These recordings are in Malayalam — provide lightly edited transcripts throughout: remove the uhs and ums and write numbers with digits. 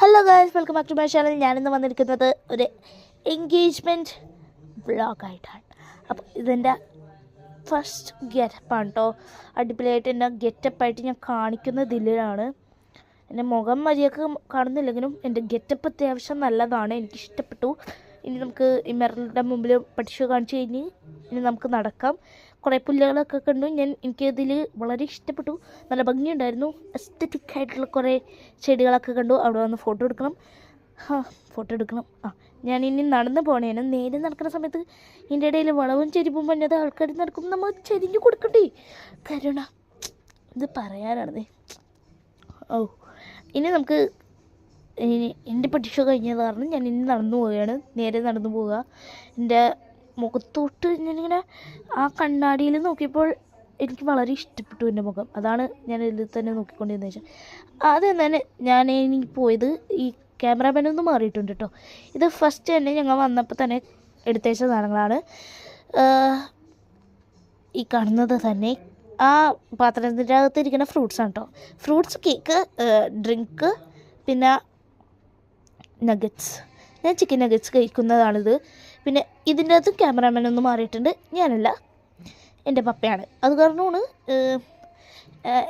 Hello guys, welcome back to my channel. ഞാനിന്ന് വന്നിരിക്കുന്നത് ഒരു എൻഗേജ്മെൻറ്റ് വ്ളോഗായിട്ടാണ്. അപ്പോൾ ഇതെൻ്റെ ഫസ്റ്റ് ഗെറ്റപ്പാണ് കേട്ടോ. അടിപൊളിയായിട്ട് എൻ്റെ ഗെറ്റപ്പായിട്ട് ഞാൻ കാണിക്കുന്നതിലാണ്. എൻ്റെ മുഖം മര്യാദക്ക് കാണുന്നില്ലെങ്കിലും എൻ്റെ ഗെറ്റപ്പ് അത്യാവശ്യം നല്ലതാണ്, എനിക്കിഷ്ടപ്പെട്ടു. ഇനി നമുക്ക് ഈ മിററിൻ്റെ മുമ്പിൽ പഠിച്ചു കാണിച്ചു കഴിഞ്ഞ് ഇനി നമുക്ക് നടക്കാം. കുറേ പുല്ലുകളൊക്കെ കണ്ടു. എനിക്കതിൽ വളരെ ഇഷ്ടപ്പെട്ടു, നല്ല ഭംഗിയുണ്ടായിരുന്നു. എസ്തറ്റിക് ആയിട്ടുള്ള കുറേ ചെടികളൊക്കെ കണ്ടു. അവിടെ വന്ന് ഫോട്ടോ എടുക്കണം. ഞാൻ ഇനി നടന്നു പോണേനും നേരെ നടക്കുന്ന സമയത്ത് ഇതിൻ്റെ ഇടയിൽ വളവും ചെരിപ്പും പഞ്ഞത് ആൾക്കാർ നടക്കും, നമ്മൾ ചെരിഞ്ഞു കൊടുക്കണ്ടേ. കരുണ ഇത് പറയാനാണത്. ഇനി നമുക്ക് എൻ്റെ പരീക്ഷ കഴിഞ്ഞത് കാരണം ഞാൻ ഇനി നടന്നു പോവുകയാണ്. നേരെ നടന്നു പോവുക. എൻ്റെ മുഖത്തോട്ട് ഞാനിങ്ങനെ ആ കണ്ണാടിയിൽ നോക്കിയപ്പോൾ എനിക്ക് വളരെ ഇഷ്ടപ്പെട്ടു എൻ്റെ മുഖം. അതാണ് ഞാൻ ഇതിൽ തന്നെ നോക്കിക്കൊണ്ടിരുന്നത് വെച്ചാൽ ആദ്യം തന്നെ ഞാൻ ഇനി പോയത് ഈ ക്യാമറാമാനൊന്നും മാറിയിട്ടുണ്ട് കേട്ടോ. ഇത് ഫസ്റ്റ് തന്നെ ഞങ്ങൾ വന്നപ്പോൾ തന്നെ എടുത്തേച്ച സാധനങ്ങളാണ്. ഈ കാണുന്നത് തന്നെ ആ പാത്രത്തിൻ്റെ അകത്തിരിക്കുന്ന ഫ്രൂട്ട്സാണ് കേട്ടോ. ഫ്രൂട്ട്സ്, കേക്ക്, ഡ്രിങ്ക്, പിന്നെ നഗറ്റ്സ്. ഞാൻ ചിക്കൻ നഗറ്റ്സ് കഴിക്കുന്നതാണിത്. പിന്നെ ഇതിൻ്റെ അകത്ത് ക്യാമറാമാനൊന്നും മാറിയിട്ടുണ്ട്, ഞാനല്ല, എൻ്റെ പപ്പയാണ്. അത് കാരണമാണ്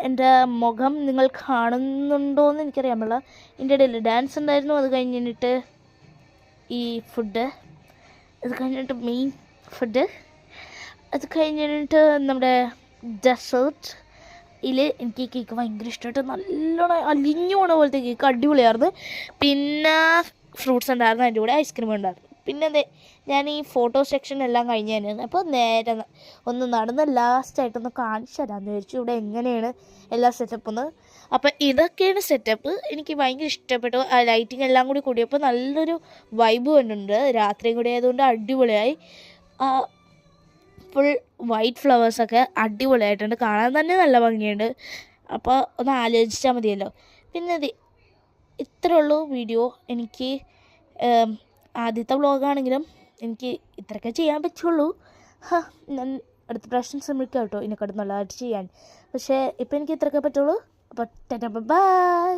എൻ്റെ മുഖം നിങ്ങൾ കാണുന്നുണ്ടോ എന്ന് എനിക്കറിയാൻ പാടില്ല. ഇതിൻ്റെ ഇടയിൽ ഡാൻസ് ഉണ്ടായിരുന്നു. അത് കഴിഞ്ഞിട്ട് ഈ ഫുഡ്, അത് കഴിഞ്ഞിട്ട് മെയിൻ ഫുഡ്, അത് കഴിഞ്ഞിട്ട് നമ്മുടെ ഡെസേർട്ട്. എനിക്ക് ഈ കേക്ക് ഭയങ്കര ഇഷ്ടമായിട്ട് നല്ലോണം അലിഞ്ഞു പോണ പോലത്തെ കേക്ക് അടിപൊളിയായിരുന്നു. പിന്നെ ഫ്രൂട്ട്സ് ഉണ്ടായിരുന്നു, അതിൻ്റെ കൂടെ ഐസ്ക്രീം ഉണ്ടായിരുന്നു. പിന്നെ ഞാൻ ഈ ഫോട്ടോ സെക്ഷൻ എല്ലാം കഴിഞ്ഞ് തന്നെയാണ്. അപ്പോൾ നേരെ ഒന്ന് നടന്ന് ലാസ്റ്റായിട്ടൊന്ന് കാണിച്ചു തരാമെന്ന് വിചാരിച്ചു ഇവിടെ എങ്ങനെയാണ് എല്ലാ സെറ്റപ്പൊന്ന്. അപ്പോൾ ഇതൊക്കെയാണ് സെറ്റപ്പ്. എനിക്ക് ഭയങ്കര ഇഷ്ടപ്പെട്ടു. ആ ലൈറ്റിംഗ് എല്ലാം കൂടി കൂടിയപ്പോൾ നല്ലൊരു വൈബ് കണ്ടുണ്ട്. രാത്രിയും കൂടി ആയതുകൊണ്ട് അടിപൊളിയായി. ഫുൾ വൈറ്റ് ഫ്ലവേഴ്സൊക്കെ അടിപൊളിയായിട്ടുണ്ട്, കാണാൻ തന്നെ നല്ല ഭംഗിയുണ്ട്. അപ്പോൾ ഒന്ന് ആലോചിച്ചാൽ മതിയല്ലോ. പിന്നെ ഇത്രേ ഉള്ളൂ വീഡിയോ. എനിക്ക് ആദ്യത്തെ വ്ളോഗാണെങ്കിലും എനിക്ക് ഇത്രയൊക്കെ ചെയ്യാൻ പറ്റുള്ളൂ. ഞാൻ അടുത്ത പ്രാവശ്യം ശ്രമിക്കാം കേട്ടോ ഇതിനെക്കാട്ടും നല്ലതായിട്ട് ചെയ്യാൻ. പക്ഷേ ഇപ്പം എനിക്ക് ഇത്രയൊക്കെ പറ്റുള്ളൂ. അപ്പോൾ ടാറ്റാ ബൈ.